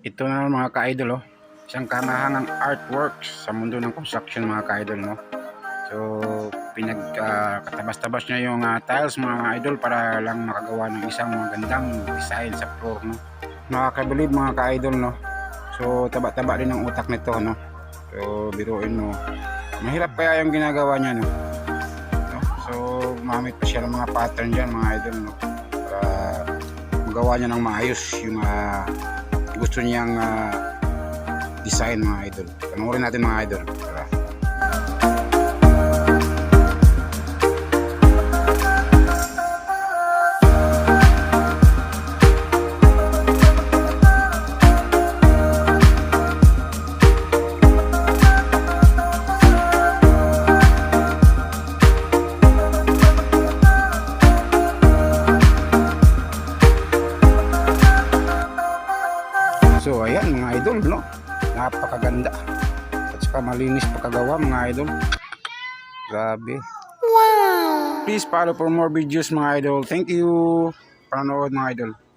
Ito na mga ka-idol, oh. Isang kamahangang artworks sa mundo ng construction mga ka-idol, no. So pinagkatabas-tabas niya yung tiles mga idol para lang makagawa ng isang magandang design sa floor, no. Nakakabilib mga ka-idol, no. So taba-taba din ang utak nito, no. So biruin mo, mahirap kaya yung ginagawa niya, no. So gumamit pa siya ng mga pattern dyan mga idol, no, para magawa niya ng maayos yung gusto niyang design mga idol. Panoorin natin mga idol. Tara. So ayan mga idol, no, napakaganda at saka malinis pagkagawa mga idol, grabe. Wow! Please follow for more videos mga idol. Thank you panonood mga idol.